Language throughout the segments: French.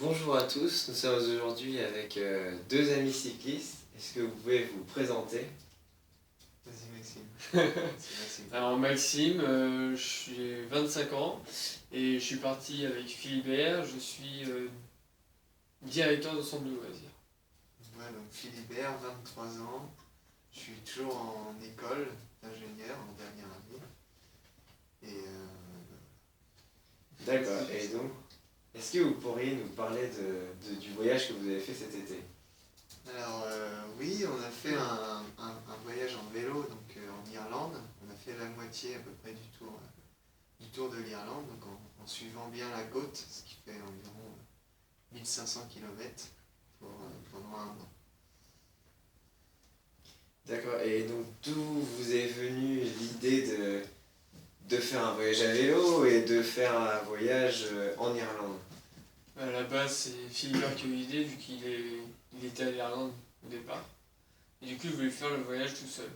Bonjour à tous, nous sommes aujourd'hui avec deux amis cyclistes. Est-ce que vous pouvez vous présenter? Vas-y Maxime. C'est Maxime. Alors Maxime, j'ai 25 ans et je suis parti avec Philibert, je suis directeur de centre de loisirs. Moi donc Philibert, 23 ans. Je suis toujours en école d'ingénieur en dernière année. Et D'accord, et donc, est-ce que vous pourriez nous parler du voyage que vous avez fait cet été? alors oui, on a fait un voyage en vélo donc en Irlande. On a fait la moitié à peu près du tour de l'Irlande, donc en suivant bien la côte, ce qui fait environ 1500 km pendant un mois. D'accord, et donc d'où vous est venue l'idée de faire un voyage à vélo et de faire un voyage en Irlande? À la base, c'est Philibert qui a eu l'idée vu il était à l'Irlande au départ. Et du coup, il voulait faire le voyage tout seul.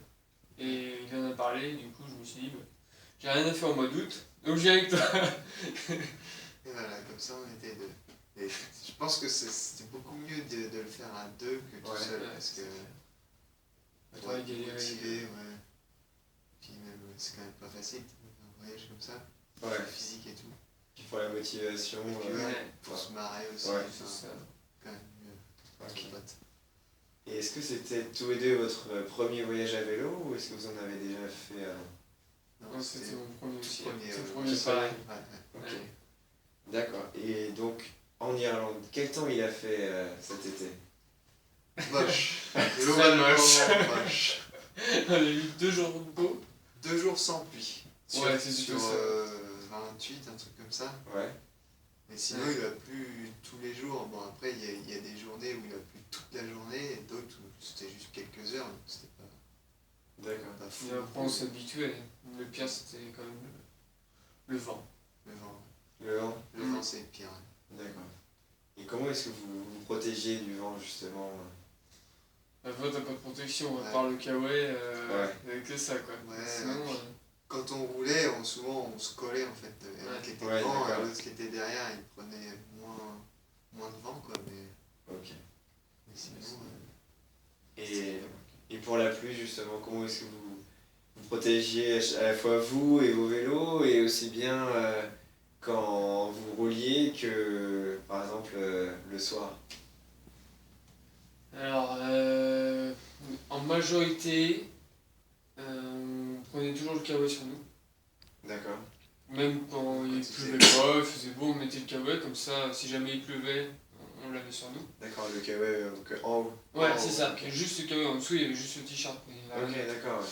Et il en a parlé, du coup, je me suis dit, bah, j'ai rien à faire au mois d'août, donc je viens avec toi. Et voilà, comme ça on était deux. Et je pense que c'était beaucoup mieux de le faire à deux que tout Ouais, seul, ouais, parce que Attends, ouais, galérer. motivé, ouais. Puis même, c'est quand même pas facile, un voyage comme ça, Ouais, physique et tout. puis pour la motivation. Et puis ouais, pour ouais. se marrer aussi, Ouais, C'est ça. quand même mieux. Ok. entre potes. Et est-ce que c'était tous les deux votre premier voyage à vélo ou est-ce que vous en avez déjà fait avant? Non, c'était mon premier aussi. premier, C'est le ouais. premier C'est pareil. Ouais. Ok. Ouais. D'accord. Et donc, en Irlande, quel temps il a fait cet été? Moche. Très Globalement, moche. moche. On a eu 2 jours de beau. 2 jours sans pluie. Ouais, c'est sur plutôt ça. 28, un truc comme ça. Ouais. Mais sinon, Ouais. il a plu tous les jours. Bon, après, il y a des journées où il a plu toute la journée et d'autres où c'était juste quelques heures, donc c'était D'accord. pas fou. Et après, on s'habituait. Le pire, c'était quand même le vent. Le vent, Le vent? le vent c'est le pire. D'accord. Et comment est-ce que vous vous protégez du vent, justement? La fois, t'as pas de protection, à Ouais. part le kawaii, Ouais. avec que ça, quoi. Ouais, Sinon, ouais. Quand on roulait, souvent on se collait en fait. Il y en a Ouais. qui était Ouais, devant, d'accord. l'autre qui était derrière, il prenait moins de vent quoi. Ok. Mais sinon, Et pour la pluie, justement, comment est-ce que vous protégiez à la fois vous et vos vélos et aussi bien quand vous rouliez que, par exemple, le soir? alors, en majorité, on prenait toujours le kawaii sur nous. D'accord. Même quand il Quand pleuvait il pas, il faisait beau, on mettait le kawaii, comme ça, si jamais il pleuvait, on l'avait sur nous. D'accord, le kawaii donc en haut. Ouais, Oh, c'est ça. ok. Juste le kawaii en dessous, il y avait juste le t-shirt. Il y avait Ok, rien. d'accord, ouais.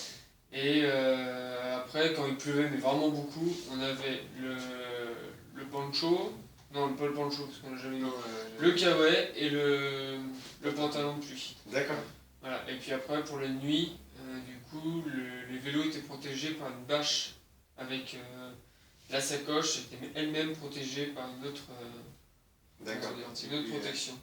Et après, quand il pleuvait, mais vraiment beaucoup, on avait le poncho. Non, pas le poncho, parce qu'on l'a jamais mis. Non, Le kawaii et le pantalon de pluie. D'accord. Voilà. Et puis après, pour la nuit, du coup, les vélos étaient protégés par une bâche avec la sacoche, était elle-même protégée par une autre, D'accord. comment dire, une autre protection.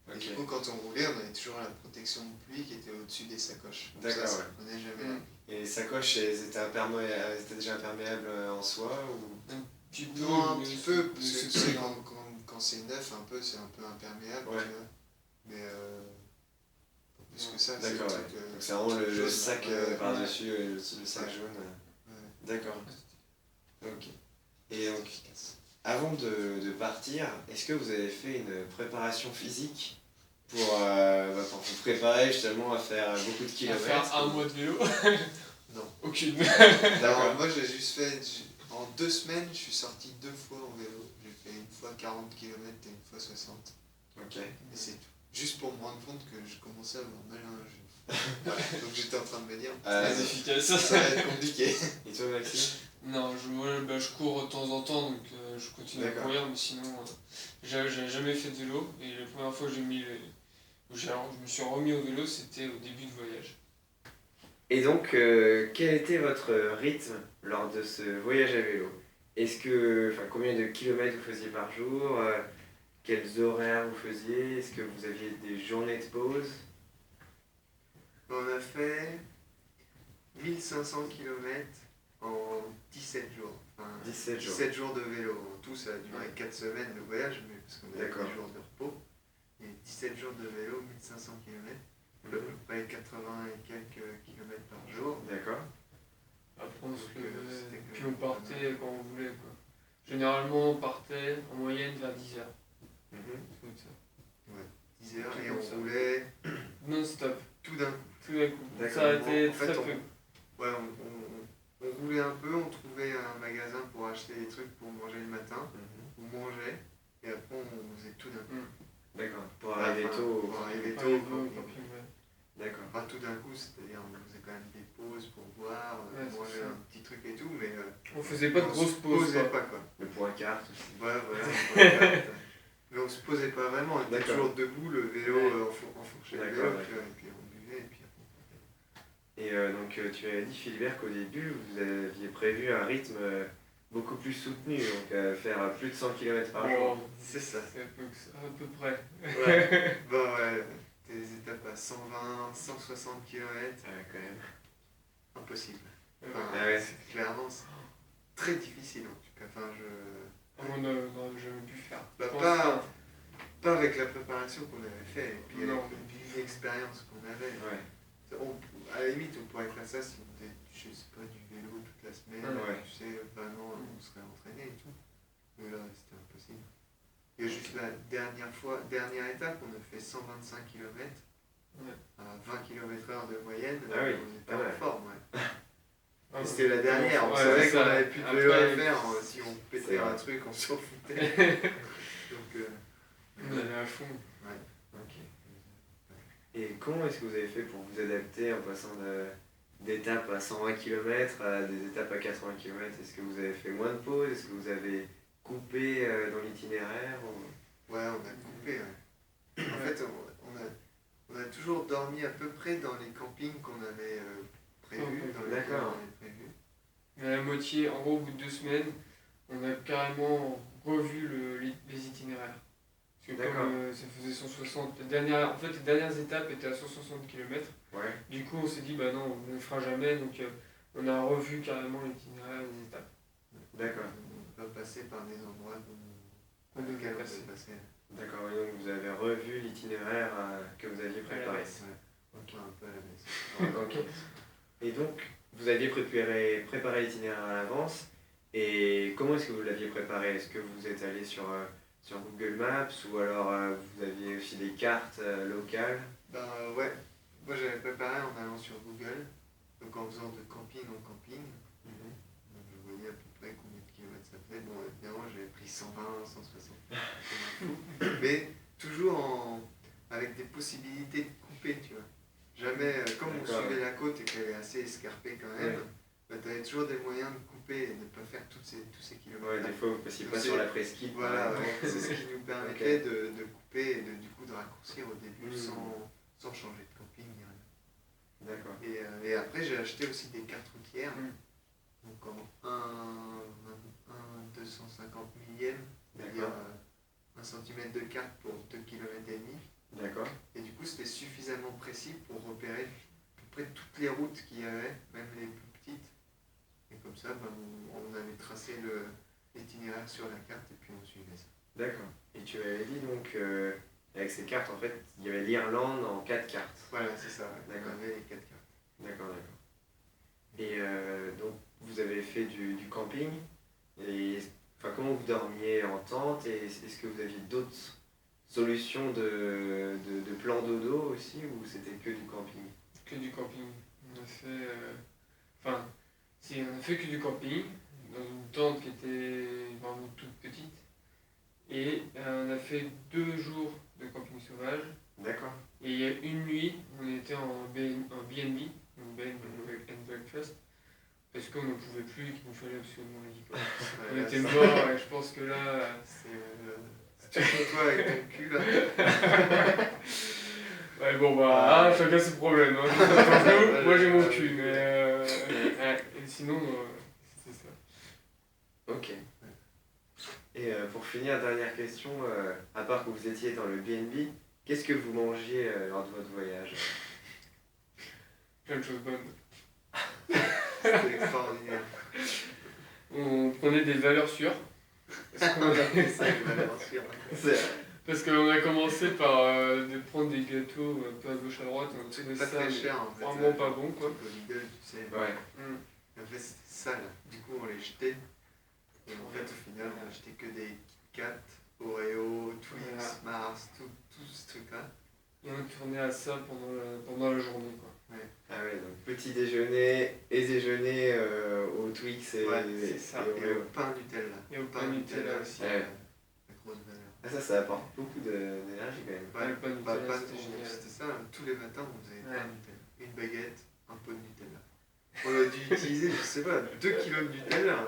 Et Ok. du coup, quand on roulait, on avait toujours la protection de pluie qui était au-dessus des sacoches. Donc D'accord, ça ouais. prenait jamais la Mm. Et les sacoches, elles étaient déjà imperméables en soi ou... Petit peu, Non, un mais petit peu, mais parce que c'est tu sais, pas grave. quand c'est neuf, c'est un peu imperméable, Ouais. tu vois. Mais pas plus que ça, D'accord, c'est ouais. le truc, Donc c'est vraiment le jaune, sac là, ouais. par-dessus, le sac Ouais. jaune. Ouais. D'accord. Ok. Et donc, avant de partir, est-ce que vous avez fait une préparation physique pour vous préparer justement à faire beaucoup de À kilomètres? faire un mois de vélo. Non. Aucune. Alors, moi, j'ai juste fait. En 2 semaines, je suis sorti 2 fois en vélo. J'ai fait une fois 40 km et une fois 60. Ok. Et c'est tout. Juste pour me rendre compte que je commençais à avoir mal à un genou. Voilà. Donc j'étais en train de me dire, Ah, Très efficace. ça va être compliqué. Et toi, Maxime? Non, je cours de temps en temps, donc je continue à D'accord. courir, mais sinon, j'ai jamais fait de vélo. Et la première fois que je me suis remis au vélo, c'était au début du voyage. Et donc, quel était votre rythme lors de ce voyage à vélo? Combien de kilomètres vous faisiez par jour? Quels horaires vous faisiez? Est-ce que vous aviez des journées de pause? On a fait 1500 km en 17 jours. Enfin, 17 jours. 17 jours de vélo. En tout, ça a duré 4 semaines le voyage, mais parce qu'on avait D'accord. 10 jours de repos. Et 17 jours de vélo, 1500 km, à peu près 80 et quelques kilomètres par jour. D'accord. Après, on se Donc, levait, c'était puis quand on même partait quand on voulait, quoi. Généralement, on partait en moyenne vers 10h. Mhm. 10 heures Tout et comme on ça. roulait Non-stop, tout d'un coup. tout d'un coup. D'accord. Ça a été En fait, très peu. Ouais, on roulait un peu, on trouvait un magasin pour acheter des trucs pour manger le matin, Mhm. on mangeait, et après on faisait tout d'un coup. D'accord. Pour arriver Enfin, tôt. pour arriver Pas tôt les au deux, camping. camping, ouais. D'accord. Pas tout d'un coup, c'est-à-dire on faisait quand même des pauses pour boire, Ouais, c'est manger ça. un petit truc et tout, mais On faisait pas de on grosses se pauses, posait quoi. pas quoi. Le point carte aussi. Ouais, voilà, on prenait la carte. Mais on se posait pas vraiment, on était D'accord. toujours debout, le vélo, Ouais. enfourchait le D'accord, vélo, d'accord. et puis on buvait, et puis après on partait. Et donc tu avais dit Philibert qu'au début vous aviez prévu un rythme beaucoup plus soutenu, donc faire plus de 100 km par jour. Bon, C'est ça. c'est à peu près. Ouais. Bah ouais, des étapes à 120, 160 km, Quand même. impossible. Ouais. Enfin, Ah ouais. clairement, c'est très difficile en tout cas. Enfin, On n'aurait jamais pu faire. Bah, Je pense pas avec la préparation qu'on avait fait, et puis Non. avec l'expérience qu'on avait. Ouais. À la limite, on pourrait faire ça si on faisait, je sais pas, du vélo toute la semaine, Ouais. tu sais, vraiment, on serait entraîné et tout. Mais là, c'était impossible. Il y a juste la dernière étape, on a fait 125 km Ouais. à 20 km/h de moyenne, Ah oui, on était pas en mal. forme. Ouais. Ah, Et c'était la dernière, on ouais, savait c'est qu'on ça. avait plus de vélo à Après, faire, si on c'est pétait vrai. un truc, on s'en foutait. Donc, On allait à fond. Ok. Et comment est-ce que vous avez fait pour vous adapter en passant d'étapes à 120 km à des étapes à 80 km? Est-ce que vous avez fait moins de pauses? Est-ce que vous avez coupé dans l'itinéraire Ouais, on a coupé. Ouais. En fait, on a toujours dormi à peu près dans les campings qu'on avait prévus. Ok, Dans lesquels d'accord. on avait prévu. Mais à la moitié, en gros, au bout de 2 semaines, on a carrément revu les itinéraires. Parce que D'accord. comme ça faisait 160, les dernières étapes étaient à 160 km. Ouais. Du coup, on s'est dit, bah non, on ne le fera jamais. Donc, on a revu carrément l'itinéraire des étapes. D'accord. On va passer par des endroits On devait auxquels on passer. devait passer. D'accord, et donc vous avez revu l'itinéraire que vous aviez préparé. Ouais. Ok, un peu à la baisse. Ok. Et donc, vous aviez préparé l'itinéraire à l'avance. Et comment est-ce que vous l'aviez préparé? Est-ce que vous êtes allé sur Google Maps ou alors vous aviez aussi des cartes locales? Ben ouais, moi j'avais préparé en allant sur Google, donc en faisant de camping en camping. Donc je voyais à peu près combien de kilomètres ça fait. Bon, évidemment, j'avais pris 120, 160, comme un fou. Mais toujours avec des possibilités de couper, tu vois. Jamais, comme on D'accord. suivait la côte et qu'elle est assez escarpée quand même, Ouais. bah, tu avais toujours des moyens de couper et de ne pas faire tous ces kilomètres. Ouais, des fois vous passiez pas C'est- sur la presqu'île. par Voilà, exemple. ouais, c'est ce qui nous permettait de couper et du coup de raccourcir au début sans changer de camping ni rien. D'accord. Et après, j'ai acheté aussi des cartes routières. Mm. Donc en 250 millième, c'est-à-dire D'accord. 1 cm de carte pour 2 km et demi. D'accord. Et du coup, c'était suffisamment précis pour repérer à peu près toutes les routes qu'il y avait, même les plus petites. Et comme ça, ben, on avait tracé l'itinéraire sur la carte et puis on suivait ça. D'accord. Et tu avais dit donc, avec ces cartes, en fait, il y avait l'Irlande en 4 cartes. Voilà, c'est ça. Ouais. D'accord. On avait les 4 cartes. D'accord, d'accord. Et donc, vous avez fait du camping. Et enfin, comment vous dormiez en tente? Et est-ce que vous aviez d'autres solutions de plan dodo aussi, ou c'était que du camping? Que du camping. On a fait. Enfin, si, on a fait que du camping, dans une tente qui était vraiment toute petite. Et on a fait 2 jours de camping sauvage. D'accord. Et il y a une nuit, on était en BNB, donc Bed and Breakfast, parce qu'on n'en pouvait plus et qu'il nous fallait absolument un lit, quoi. On Voilà, était ça, morts et je pense que là. c'est surtout toi avec ton cul là. Ouais, bon bah, chacun ses problèmes. Hein. Moi j'ai mon cul, mais. Et sinon, c'est ça. Ok. Et pour finir, dernière question, à part que vous étiez dans le BNB, qu'est-ce que vous mangiez lors de votre voyage? Plein de choses bonnes. C'était extraordinaire. On prenait des valeurs sûres. Parce qu'on a, Ça, il va l'aventure. parce qu'on a commencé par de prendre des gâteaux un peu à gauche à droite. On trouvait Pas ça très mais cher en fait. vraiment pas bon quoi. Au Lidl, tu sais. Ouais. Mm. En fait, c'était sale. Du coup, on les jetait. Et en fait, au final, on a acheté que des Kit Kat, Oreo, Twix, Voilà. Mars, tout ce truc-là. Et on tournait à ça pendant la journée quoi. Ah ouais, donc petit déjeuner et déjeuner au Twix et, Ouais, c'est ça. et Et Oreo. au pain Nutella. Et au pain Nutella aussi. c'est Ouais. la grosse valeur. Ah, ça apporte beaucoup d'énergie quand même. Ouais, le pain Bah, Nutella, pas c'était trop, génial. c'était ça, tous les matins on faisait Ouais. pain Nutella. Une baguette, un pot de Nutella. On a dû utiliser, je sais pas, 2 kilos de Nutella.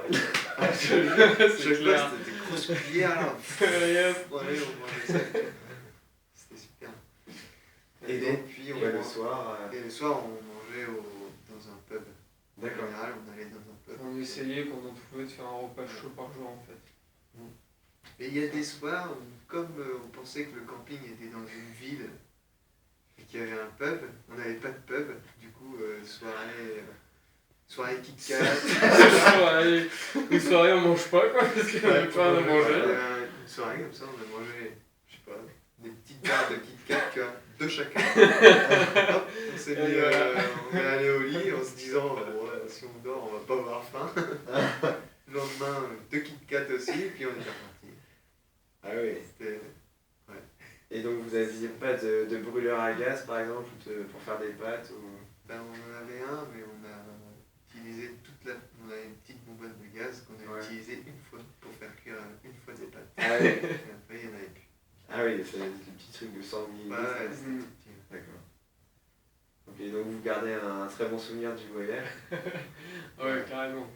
Ah, je C'est sais clair. pas, c'était des grosses cuillères là. Yep. Bon, allez, on mangeait ça. C'était super. Et donc, puis on ouais, le soir. et le soir on mangeait dans un pub. En D'accord. général, on allait dans un pub. On essayait quand on pouvait de faire un repas chaud par jour en fait. Et il y a des soirs où, comme on pensait que le camping était dans une ville et qu'il y avait un pub, on n'avait pas de pub, du coup, soirée Kit Kat. Allez, une soirée on mange pas quoi, parce qu'on avait pas à manger. Une soirée comme ça, on a mangé, je sais pas, des petites barres de Kit Kat, tu vois, deux chacun. Hop, on s'est mis, on est allé au lit en se disant, ouais, si on dort, on va pas avoir faim. Le lendemain, deux Kit Kat aussi, puis on est reparti. Ah oui. C'était. Et donc vous n'aviez pas de brûleur à gaz par exemple pour faire des pâtes ou... Ben, on en avait un, mais on a utilisé on avait une petite bonbonne de gaz qu'on a Ouais. utilisée une fois pour faire cuire une fois des pâtes. Ah oui, Et après, il y en avait plus. ah oui, c'est des petits trucs de 100 millilitres. Ouais, c'était Mm. tout petit. D'accord. Ok, donc vous gardez un très bon souvenir du voyage. Ouais, carrément.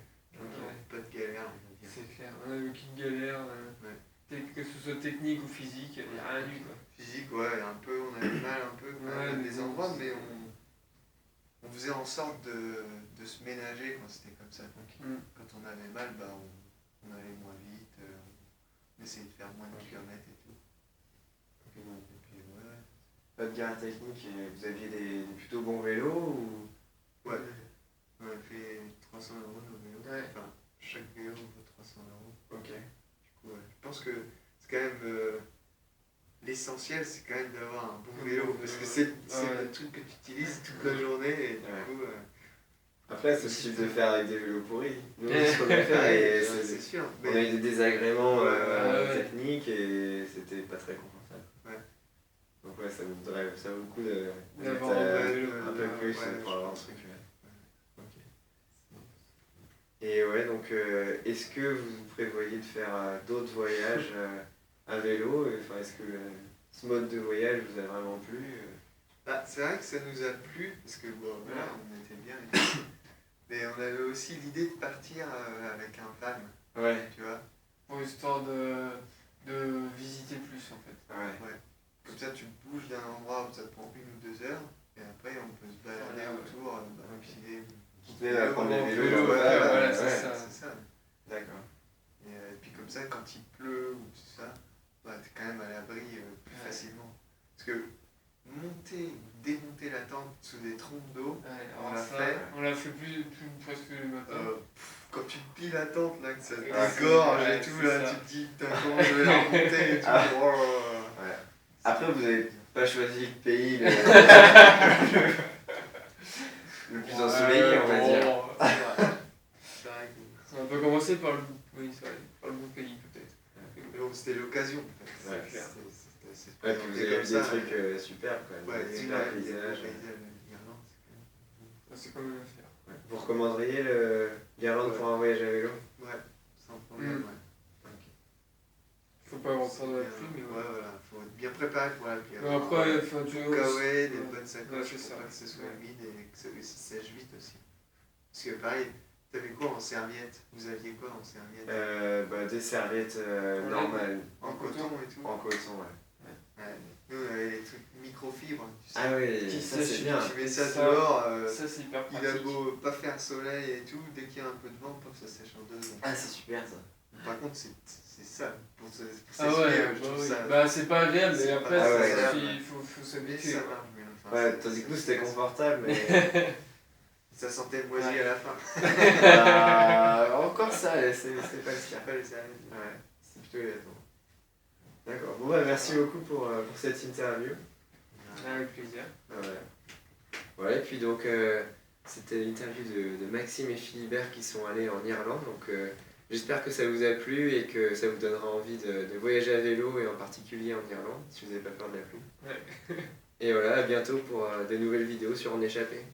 Pas de galère, on va dire. C'est clair. On a eu aucune galère, que ce soit technique ou physique, il n'y a rien eu quoi. Physique, ouais, un peu, on avait mal un peu quand même à des endroits, mais on faisait en sorte de se ménager quand c'était comme ça. Donc, quand on avait mal, bah, on allait moins vite, on essayait de faire moins de kilomètres et tout. Et puis, ouais. Pas de galère technique, et vous aviez des plutôt bons vélos ou... Ouais, on a fait 300 € nos vélos. Ouais. Enfin, chaque vélo vaut 300 €. Ok. Du coup, ouais. Je pense que c'est quand même l'essentiel, c'est quand même d'avoir un bon vélo parce que c'est Ouais. le truc que tu utilises toute la journée et du Ouais. coup. Après, c'est possible de faire avec des vélos pourris. Nous, ce qu'on a fait, et c'est sûr. on a eu des désagréments Ouais. techniques et c'était pas très confortable. Ouais. Donc ouais, ça vaut le coup de D'avoir mettre, un bon vélo. un peu plus Ouais, pour je avoir un pense truc. que- Ok. Et ouais, donc est-ce que vous prévoyez de faire d'autres voyages à vélo? Enfin, est-ce que ce mode de voyage vous a vraiment plu? Ah, c'est vrai que ça nous a plu parce que bon, voilà, on était bien. Et tout. Mais on avait aussi l'idée de partir avec un van, Ouais. tu vois. Pour histoire de visiter plus en fait. Ouais. Comme ça, tu bouges d'un endroit où ça te prend 1 ou 2 heures et après on peut se balader Ouais. autour, filer. Quitter à prendre les vélos. vélo, ouais, voilà, ouais, c'est ouais. ça. C'est ça. D'accord. Et puis comme ça, quand il pleut ou tout ça, bah, t'es quand même à l'abri plus Ouais. facilement. Parce que monter ou démonter la tente sous des trompes d'eau, Ouais, On alors l'a ça, fait. on l'a fait plus presque le matin. quand tu te plies la tente, là, que ça te Ouais, dégorge c'est- et tout, ouais, là, c'est tu te dis, putain, comment je vais la remonter et tout. Ah. Oh. Ouais. Après, vous n'avez pas choisi le pays le plus ensoleillé, on va dire. Bon, C'est vrai que- on peut commencer par le, oui, c'est vrai, par le bon pays peut-être. Mais bon, c'était l'occasion, en fait. Ouais, C'est clair. c'est Ouais, puis vous avez comme des ça. trucs super, quoi. Ouais, Des des super beaux paysages. l'Irlande, Ça, c'est quand même à faire. Ouais. Vous recommanderiez l'Irlande pour un voyage à vélo? ouais, sans problème, Mm. ouais. Faut pas reprendre la pluie, mais Ouais, ouais. voilà, faut être bien préparé pour la pluie. Mais après, enfin, tu vois. Kawaii, des ouais. bonnes Ouais, sacoches c'est pour ça. pas que ce soit Ouais. humide et que ça sèche vite aussi. Parce que pareil, t'avais quoi en serviette? Vous aviez quoi en serviette? Des serviettes En normales, En coton et tout? en coton, ouais. Ouais. Nous on avait des trucs microfibres, tu sais. Ah oui, Qui ça sèche, c'est bien. Tu mets ça Ça, dehors, Ça, c'est hyper il a pratique. beau pas faire soleil et tout, dès qu'il y a un peu de vent, pop, ça sèche en 2 secondes. Ah, c'est super ça. Par contre, c'est ça. Pour Ah s'essuyer, ouais, je bah trouve oui. ça. Bah, c'est pas agréable, mais C'est après, pas ça agréable. suffit, faut Mais s'habituer. ça quoi. marche bien. Enfin, Ouais, c'est- tandis que nous c'est- c'était c'est- confortable, mais Ça sentait le moisi Ouais. à la fin. Encore ça, c'est pas le C'est sien. pas les amis. Ouais, c'est plutôt les attentes. D'accord. Bon, bah, merci beaucoup pour cette interview. Avec plaisir. Voilà, et puis donc, c'était l'interview de Maxime et Philibert qui sont allés en Irlande. Donc, j'espère que ça vous a plu et que ça vous donnera envie de voyager à vélo et en particulier en Irlande, si vous n'avez pas peur de la pluie. Ouais. Et voilà, à bientôt pour de nouvelles vidéos sur En Échappé.